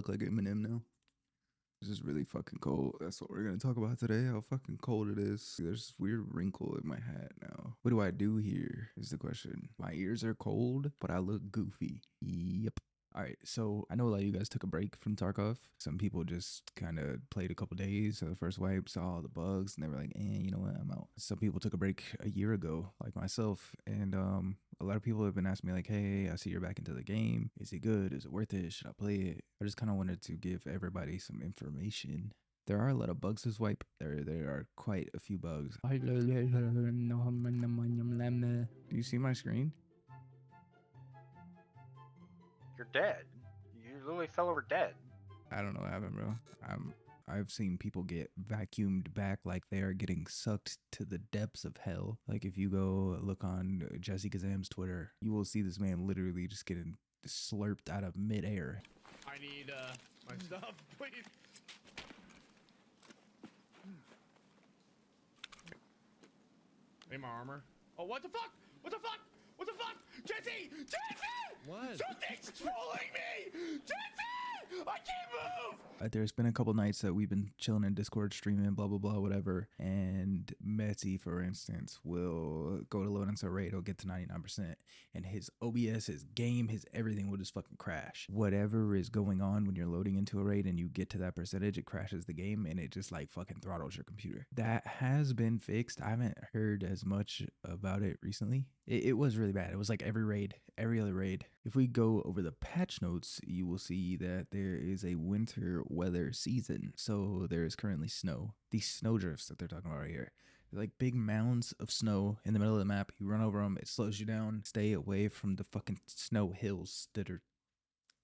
look like Eminem now. It's just really fucking cold. That's what we're gonna talk about today. How fucking cold it is. There's this weird wrinkle in my hat now. What do I do here is the question. My ears are cold, but I look goofy. Yep. All right, so I know a lot of you guys took a break from Tarkov. Some people just kind of played a couple days of the first wipe, saw all the bugs, and they were like, you know what, I'm out. Some people took a break a year ago, like myself, and a lot of people have been asking me like, hey, I see you're back into the game. Is it good? Is it worth it? Should I play it? I just kind of wanted to give everybody some information. There are a lot of bugs this wipe. There are quite a few bugs. Do you see my screen? You're dead. You literally fell over dead. I don't know what happened, bro. I've seen people get vacuumed back like they are getting sucked to the depths of hell. Like if you go look on Jesse Kazam's Twitter, you will see this man literally just getting slurped out of midair. I need my stuff, please. I need my armor. Oh, what the fuck? What the fuck? What the fuck? Jesse! Jesse! What? Something's trolling me! Jesse! I can't move! There's been a couple nights that we've been chilling in Discord, streaming, blah, blah, blah, whatever. And Metzi, for instance, will go to load into a raid. He'll get to 99%. And his OBS, his game, his everything will just fucking crash. Whatever is going on when you're loading into a raid and you get to that percentage, it crashes the game and it just like fucking throttles your computer. That has been fixed. I haven't heard as much about it recently. It was really bad. It was like every raid, every other raid. If we go over the patch notes, you will see that there is a winter weather season. So there is currently snow. These snow drifts that they're talking about right here. They're like big mounds of snow in the middle of the map. You run over them, it slows you down. Stay away from the fucking snow hills that are,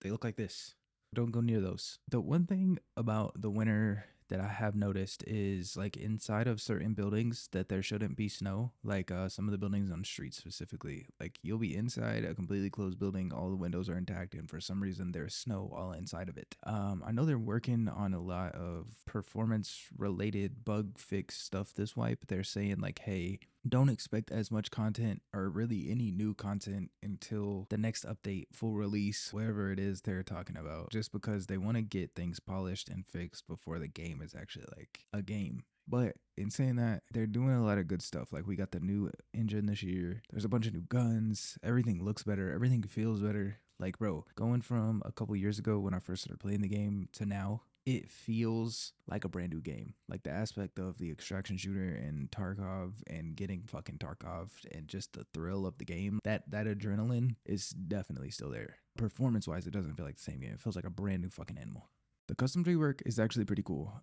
they look like this. Don't go near those. The one thing about the winter that I have noticed is like inside of certain buildings that there shouldn't be snow, like some of the buildings on the street specifically. Like you'll be inside a completely closed building, all the windows are intact, and for some reason there's snow all inside of it. I know they're working on a lot of performance related bug fix stuff this wipe. They're saying like, hey, don't expect as much content or really any new content until the next update, full release, whatever it is they're talking about, just because they want to get things polished and fixed before the game is actually like a game. But in saying that, they're doing a lot of good stuff. Like we got the new engine this year. There's a bunch of new guns. Everything looks better. Everything feels better. Like, bro, going from a couple years ago when I first started playing the game to now, it feels like a brand new game. Like the aspect of the extraction shooter and Tarkov and getting fucking Tarkov and just the thrill of the game, that adrenaline is definitely still there. Performance wise, it doesn't feel like the same game. It feels like a brand new fucking animal. The custom tree work is actually pretty cool.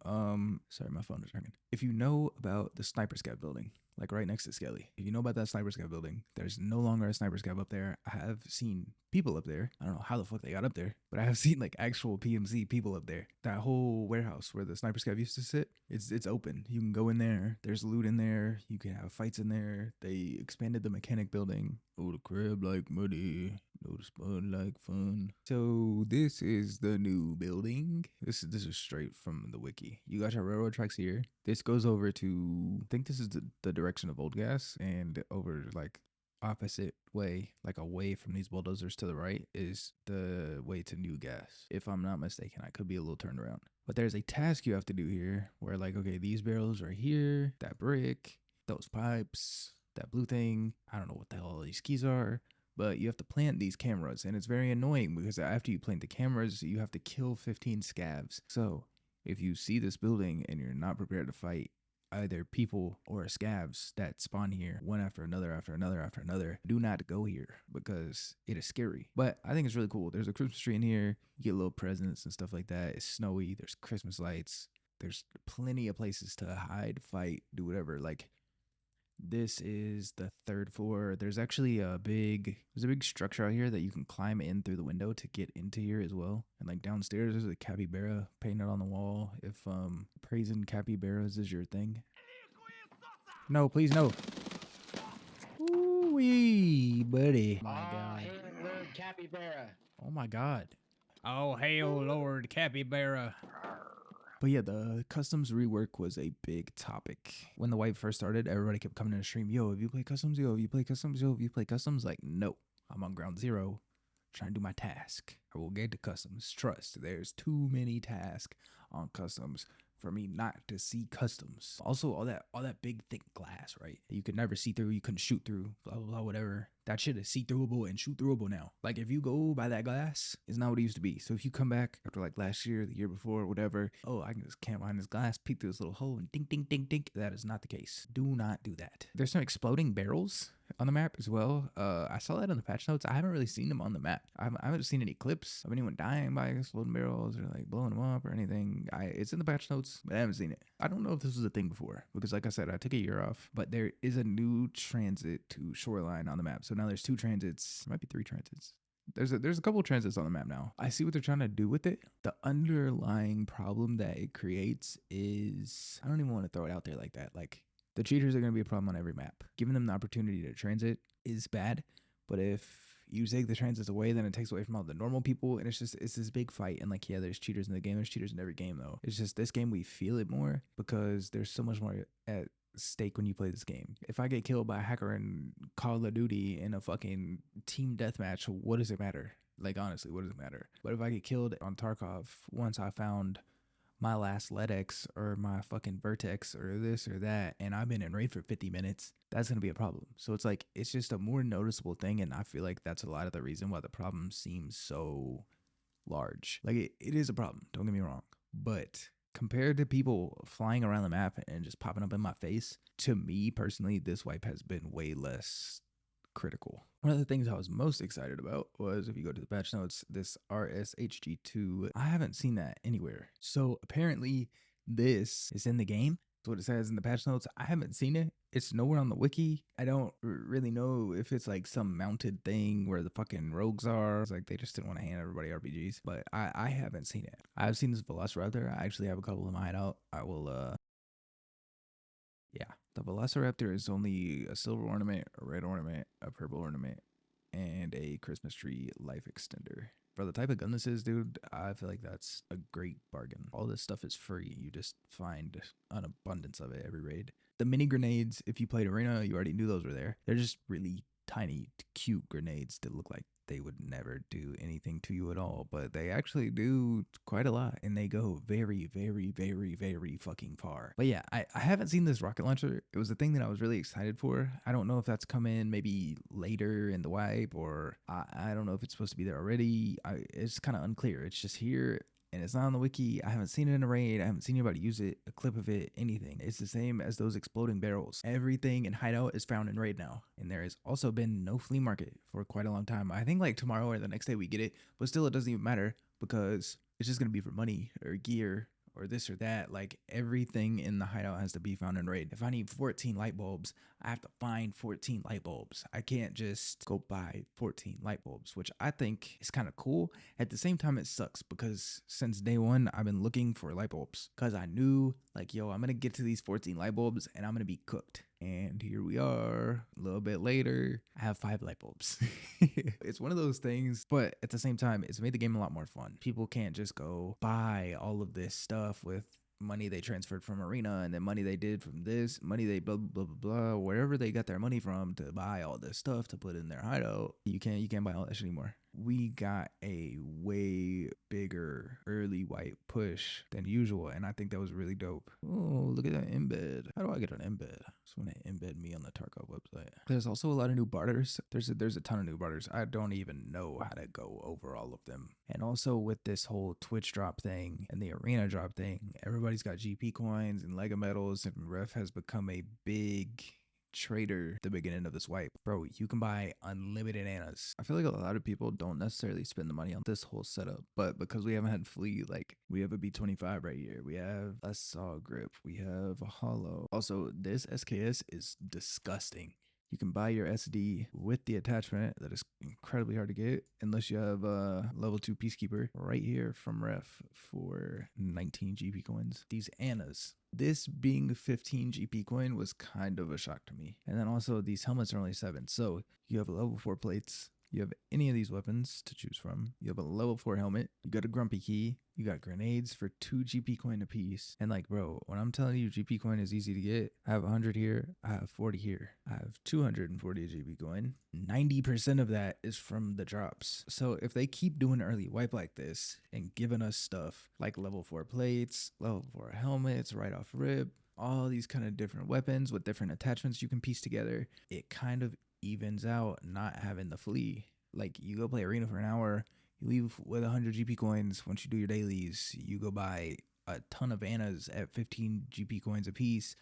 Sorry, my phone is ringing. If you know about the sniper scav building, like right next to Skelly, if you know about that sniper scav building, there's no longer a sniper scav up there. I have seen people up there. I don't know how the fuck they got up there, but I have seen like actual PMC people up there. That whole warehouse where the sniper scav used to sit, it's open. You can go in there. There's loot in there. You can have fights in there. They expanded the mechanic building. Oh, the crib like muddy. No, the spud like fun. So this is the new building. This is straight from the wiki. You got your railroad tracks here. This goes over to, I think this is the direction of Old Gas, and over like opposite way, like away from these bulldozers to the right is the way to New Gas. If I'm not mistaken, I could be a little turned around. But there's a task you have to do here where like, okay, these barrels are here, that brick, those pipes, that blue thing. I don't know what the hell all these keys are. But you have to plant these cameras, and it's very annoying because after you plant the cameras, you have to kill 15 scavs. So if you see this building and you're not prepared to fight either people or scavs that spawn here one after another, do not go here because it is scary. But I think it's really cool. There's a Christmas tree in here. You get little presents and stuff like that. It's snowy. There's Christmas lights. There's plenty of places to hide, fight, do whatever. Like, this is the third floor. There's actually a big structure out here that you can climb in through the window to get into here as well. And like downstairs, there's a capybara painted on the wall. If praising capybaras is your thing. No, please no. Ooh-wee, buddy. My God. Lord Capybara. Oh my God. Oh, hail Lord Capybara. But yeah, the customs rework was a big topic. When the wipe first started, everybody kept coming to the stream. Yo, have you played customs? Yo, have you played customs? Yo, have you played customs? Like, no, I'm on ground zero trying to do my task. I will get to customs. Trust, there's too many tasks on customs for me not to see customs. Also, all that big thick glass, right? You could never see through, you couldn't shoot through, blah blah blah, whatever. That shit is see-throughable and shoot-throughable now. Like, if you go by that glass, it's not what it used to be. So if you come back after like last year, the year before, whatever, oh, I can just camp behind this glass, peek through this little hole, and ding ding ding ding. That is not the case. Do not do that. There's some exploding barrels on the map as well. I saw that in the patch notes. I haven't really seen them on the map. I haven't seen any clips of anyone dying by exploding barrels or like blowing them up or anything. It's in the patch notes, but I haven't seen it. I don't know if this was a thing before because, like I said, I took a year off. But there is a new transit to Shoreline on the map. So now there's 2 transits. There might be 3 transits. There's a couple of transits on the map now. I see what they're trying to do with it. The underlying problem that it creates is, I don't even want to throw it out there like that. Like, the cheaters are going to be a problem on every map. Giving them the opportunity to transit is bad, but if you take the transits away, then it takes away from all the normal people, and it's this big fight. And like, yeah, there's cheaters in the game. There's cheaters in every game, though. It's just this game we feel it more because there's so much more at stake when you play this game. If I get killed by a hacker in Call of Duty in a fucking team deathmatch, what does it matter? Like, honestly, what does it matter? But if I get killed on Tarkov once I found my last LEDX or my fucking Vertex or this or that, and I've been in raid for 50 minutes, that's going to be a problem. So it's like, it's just a more noticeable thing, and I feel like that's a lot of the reason why the problem seems so large. Like, it is a problem, don't get me wrong, but compared to people flying around the map and just popping up in my face, to me personally, this wipe has been way less critical. One of the things I was most excited about was, if you go to the patch notes, this RSHG2. I haven't seen that anywhere. So apparently this is in the game. That's what it says in the patch notes. I haven't seen it. It's nowhere on the wiki. I don't really know if it's like some mounted thing where the fucking rogues are. It's like they just didn't want to hand everybody RPGs, but I haven't seen it. I've seen this Velociraptor. I actually have a couple in my hideout. I will yeah, the Velociraptor is only a silver ornament, a red ornament, a purple ornament, and a Christmas tree life extender. For the type of gun this is, dude, I feel like that's a great bargain. All this stuff is free. You just find an abundance of it every raid. The mini grenades, if you played Arena, you already knew those were there. They're just really tiny, cute grenades that look like they would never do anything to you at all, but they actually do quite a lot, and they go very, very, very, very fucking far. But yeah, I haven't seen this rocket launcher. It was a thing that I was really excited for. I don't know if that's come in maybe later in the wipe, or I don't know if it's supposed to be there already. It's kind of unclear. It's just here, and it's not on the wiki. I haven't seen it in a raid. I haven't seen anybody use it, a clip of it, anything. It's the same as those exploding barrels. Everything in Hideout is found in raid now. And there has also been no flea market for quite a long time. I think like tomorrow or the next day we get it, but still it doesn't even matter because it's just going to be for money or gear or this or that. Like, everything in the Hideout has to be found in raid. If I need 14 light bulbs, I have to find 14 light bulbs. I can't just go buy 14 light bulbs, which I think is kind of cool. At the same time, it sucks because since day one, I've been looking for light bulbs because I knew, like, yo, I'm going to get to these 14 light bulbs and I'm going to be cooked. And here we are, a little bit later, I have 5 light bulbs. It's one of those things, but at the same time, it's made the game a lot more fun. People can't just go buy all of this stuff with money they transferred from Arena, and then money they did from this, money they blah, blah, blah, blah, wherever they got their money from to buy all this stuff to put in their hideout. You can't buy all that shit anymore. We got a way bigger early wipe push than usual, and I think that was really dope. Oh, look at that embed. How do I get an embed? Just want to embed me on the Tarkov website. There's also a lot of new barters. There's a ton of new barters. I don't even know how to go over all of them. And also with this whole Twitch drop thing and the Arena drop thing, everybody's got GP coins and Lego medals, and Ref has become a big trader at the beginning of this wipe. Bro, you can buy unlimited Annas. I feel like a lot of people don't necessarily spend the money on this whole setup, but because we haven't had Flea, like, we have a B25 right here, we have a saw grip, we have a hollow. Also, this SKS is disgusting. You can buy your SD with the attachment that is incredibly hard to get unless you have a level 2 Peacekeeper right here from Ref for 19 GP coins. These Annas, this being 15 GP coin was kind of a shock to me. And then also these helmets are only 7. So you have level 4 plates, You have any of these weapons to choose from. You have a level 4 helmet. You got a grumpy key. You got grenades for 2 GP coin apiece. And like, bro, when I'm telling you GP coin is easy to get, I have 100 here. I have 40 here. I have 240 GP coin. 90% of that is from the drops. So if they keep doing early wipe like this and giving us stuff like level 4 plates, level 4 helmets, right off rip, all these kind of different weapons with different attachments you can piece together, it kind of evens out not having the Flea. Like, you go play arena for an hour, you leave with 100 GP coins. Once you do your dailies, you go buy a ton of Annas at 15 GP coins a piece,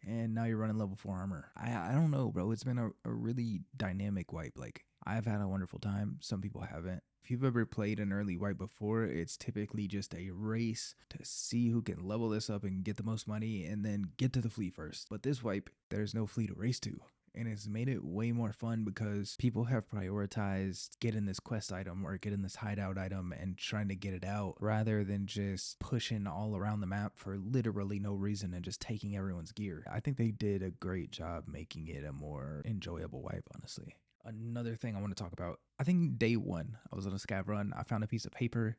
and now you're running level 4 armor. I don't know, bro. It's been a really dynamic wipe. Like, I've had a wonderful time. Some people haven't. If you've ever played an early wipe before, it's typically just a race to see who can level this up and get the most money and then get to the Flea first. But this wipe, there's no Flea to race to. And it's made it way more fun because people have prioritized getting this quest item or getting this hideout item and trying to get it out rather than just pushing all around the map for literally no reason and just taking everyone's gear. I think they did a great job making it a more enjoyable wipe, honestly. Another thing I want to talk about, I think day 1, I was on a scav run, I found a piece of paper.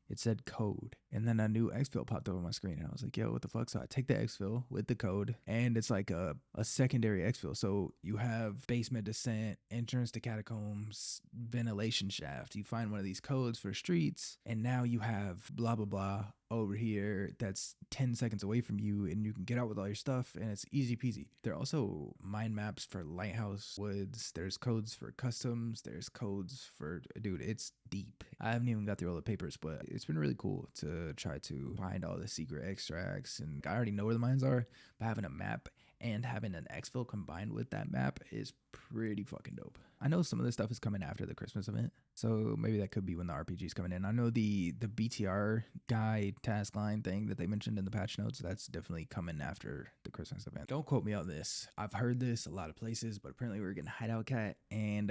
It said code, and then a new exfil popped up on my screen, and I was like, yo, what the fuck? So I take the exfil with the code, and it's like a secondary exfil. So you have basement descent, entrance to catacombs, ventilation shaft. You find one of these codes for streets, and now you have blah blah blah over here that's 10 seconds away from you, and you can get out with all your stuff, and it's easy peasy. There are also mind maps for lighthouse woods. There's codes for customs. There's codes for, dude, it's deep. I haven't even got through all the papers, but it's been really cool to try to find all the secret extracts. And I already know where the mines are, but having a map and having an exfil combined with that map is pretty fucking dope. I know some of this stuff is coming after the Christmas event, so maybe that could be when the RPG is coming in. I know the BTR guide task line thing that they mentioned in the patch notes, that's definitely coming after the Christmas event. Don't quote me on this. I've heard this a lot of places, but apparently we're getting Hideout Cat and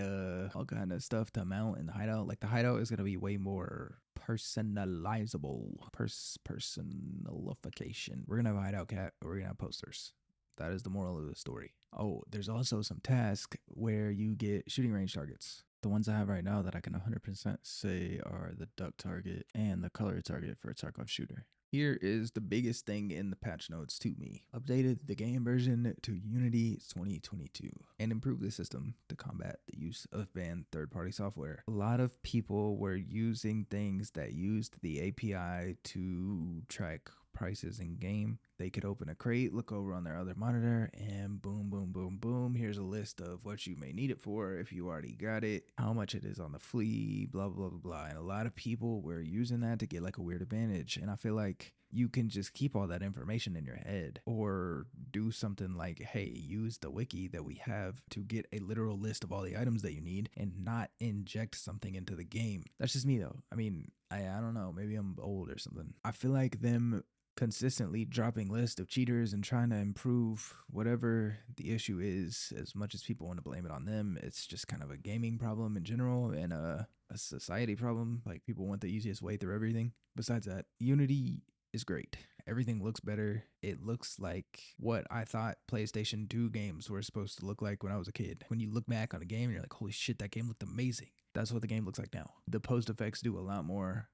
all kind of stuff to mount in the Hideout. Like, the Hideout is going to be way more personalizable. Personalification. We're going to have a Hideout Cat, or we're going to have posters. That is the moral of the story. Oh, there's also some tasks where you get shooting range targets. The ones I have right now that I can 100% say are the duck target and the color target for a Tarkov shooter. Here is the biggest thing in the patch notes to me. Updated the game version to Unity 2022 and improved the system to combat the use of banned third-party software. A lot of people were using things that used the API to track prices in game. They could open a crate, look over on their other monitor, and boom, boom, boom, boom. Here's a list of what you may need it for if you already got it, how much it is on the Flea, blah, blah, blah, blah. And a lot of people were using that to get like a weird advantage. And I feel like you can just keep all that information in your head, or do something like, hey, use the wiki that we have to get a literal list of all the items that you need and not inject something into the game. That's just me though. I mean, I don't know, maybe I'm old or something. I feel like them consistently dropping lists of cheaters and trying to improve whatever the issue is, as much as people want to blame it on them, it's just kind of a gaming problem in general and a society problem. Like, people want the easiest way through everything. Besides that, Unity is great. Everything looks better. It looks like what I thought PlayStation 2 games were supposed to look like when I was a kid. When you look back on a game, you're like, holy shit, that game looked amazing. That's what the game looks like now. The post effects do a lot more.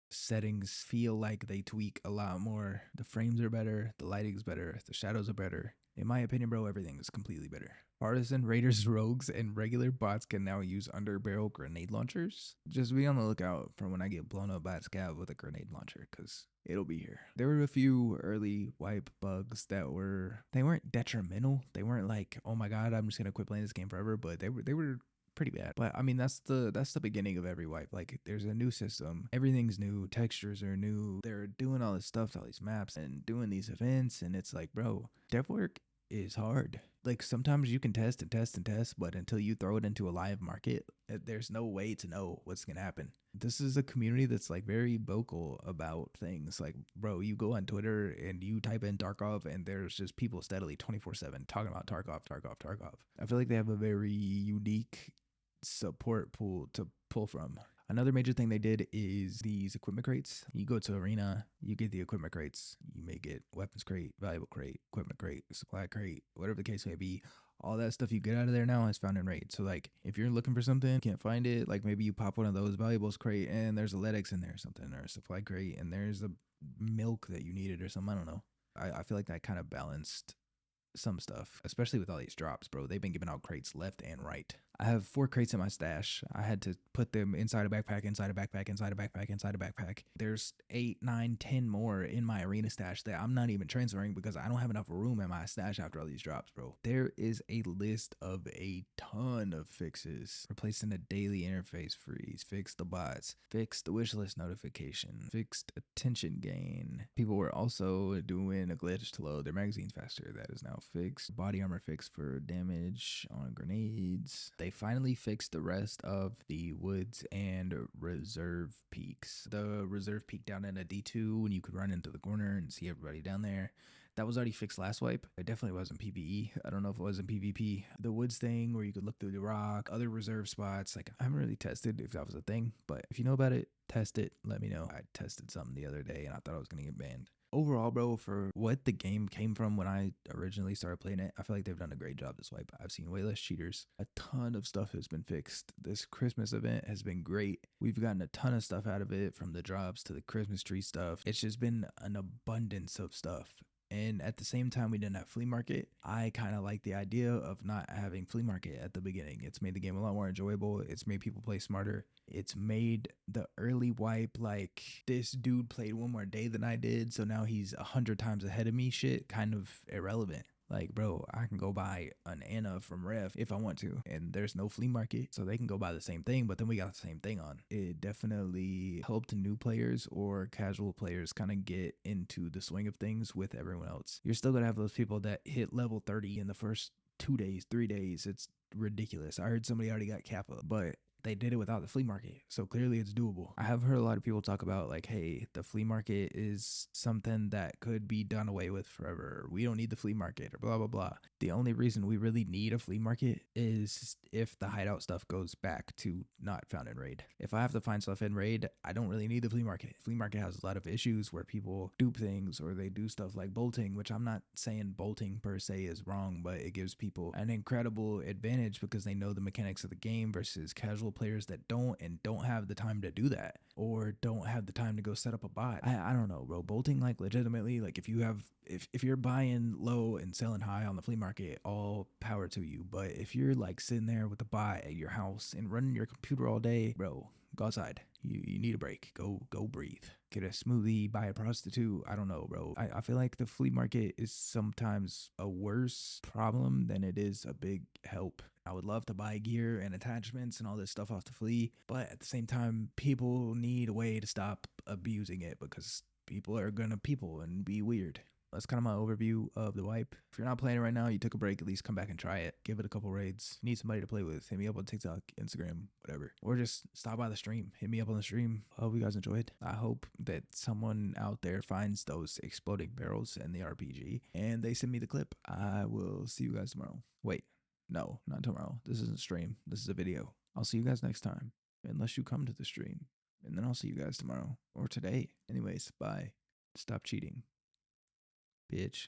Settings feel like they tweak a lot more. The frames are better, the lighting's better, the shadows are better. In my opinion, bro, everything is completely better. Partisan, raiders, rogues, and regular bots can now use underbarrel grenade launchers. Just be on the lookout for when I get blown up by a scav with a grenade launcher, because it'll be here. There were a few early wipe bugs that they weren't detrimental. They weren't like, oh my god, I'm just gonna quit playing this game forever, but they were pretty bad. But I mean, that's the beginning of every wipe. Like, there's a new system, everything's new, textures are new, they're doing all this stuff to all these maps and doing these events, and it's like, bro, dev work is hard. Like, sometimes you can test and test and test, but until you throw it into a live market, there's no way to know what's gonna happen. This is a community that's like very vocal about things. Like, bro, you go on Twitter and you type in Tarkov and there's just people steadily 24/7 talking about Tarkov. I feel like they have a very unique support pool to pull from. Another major thing they did is these equipment crates. You go to Arena, you get the equipment crates. You may get weapons crate, valuable crate, equipment crate, supply crate, whatever the case may be. All that stuff you get out of there now is found in raid. So like if you're looking for something, can't find it, like maybe you pop one of those valuables crate and there's a LEDX in there or something, or a supply crate and there's a milk that you needed or something. I don't know. I feel like that kind of balanced some stuff, especially with all these drops, bro. They've been giving out crates left and right. I have 4 crates in my stash. I had to put them inside a backpack, inside a backpack, inside a backpack, inside a backpack. There's 8, 9, 10 more in my arena stash that I'm not even transferring because I don't have enough room in my stash after all these drops, bro. There is a list of a ton of fixes. Replacing the daily interface freeze, fix the bots, fix the wishlist notification, fixed attention gain. People were also doing a glitch to load their magazines faster. That is now fixed. Body armor fixed for damage on grenades. They finally fixed the rest of the woods and reserve peaks. The reserve peak down in a D2 when you could run into the corner and see everybody down there. That was already fixed last wipe. It definitely wasn't PvE. I don't know if it was in PvP. The woods thing where you could look through the rock, other reserve spots. Like I haven't really tested if that was a thing, but if you know about it, test it. Let me know. I tested something the other day and I thought I was going to get banned. Overall, bro, for what the game came from when I originally started playing it, I feel like they've done a great job this wipe. I've seen way less cheaters. A ton of stuff has been fixed. This Christmas event has been great. We've gotten a ton of stuff out of it, from the drops to the Christmas tree stuff. It's just been an abundance of stuff. And at the same time, we didn't have flea market. I kind of like the idea of not having flea market at the beginning. It's made the game a lot more enjoyable. It's made people play smarter. It's made the early wipe like this dude played one more day than I did, so now he's 100 times ahead of me shit kind of irrelevant. Like, bro, I can go buy an Anna from Ref if I want to, and there's no flea market, so they can go buy the same thing, but then we got the same thing on. It definitely helped new players or casual players kind of get into the swing of things with everyone else. You're still gonna have those people that hit level 30 in the first 2 days, 3 days. It's ridiculous. I heard somebody already got Kappa, but they did it without the flea market, so clearly it's doable. I have heard a lot of people talk about like, hey, the flea market is something that could be done away with forever. We don't need the flea market or blah, blah, blah. The only reason we really need a flea market is if the hideout stuff goes back to not found in raid. If I have to find stuff in raid, I don't really need the flea market. Flea market has a lot of issues where people dupe things or they do stuff like bolting, which I'm not saying bolting per se is wrong, but it gives people an incredible advantage because they know the mechanics of the game versus casual players that don't and don't have the time to do that or don't have the time to go set up a bot. I don't know, bro. Bolting, like, legitimately, like if you're buying low and selling high on the flea market, all power to you. But if you're like sitting there with a bot at your house and running your computer all day, bro, go outside. You need a break. Go breathe. Get a smoothie, buy a prostitute. I don't know, bro. I feel like the flea market is sometimes a worse problem than it is a big help. I would love to buy gear and attachments and all this stuff off the flea, but at the same time, people need a way to stop abusing it because people are gonna people and be weird. That's kind of my overview of the wipe. If you're not playing it right now, you took a break, at least come back and try it. Give it a couple raids. Need somebody to play with. Hit me up on TikTok, Instagram, whatever. Or just stop by the stream. Hit me up on the stream. Hope you guys enjoyed. I hope that someone out there finds those exploding barrels in the RPG and they send me the clip. I will see you guys tomorrow. Wait, no, not tomorrow. This isn't a stream. This is a video. I'll see you guys next time. Unless you come to the stream. And then I'll see you guys tomorrow. Or today. Anyways, bye. Stop cheating. Bitch.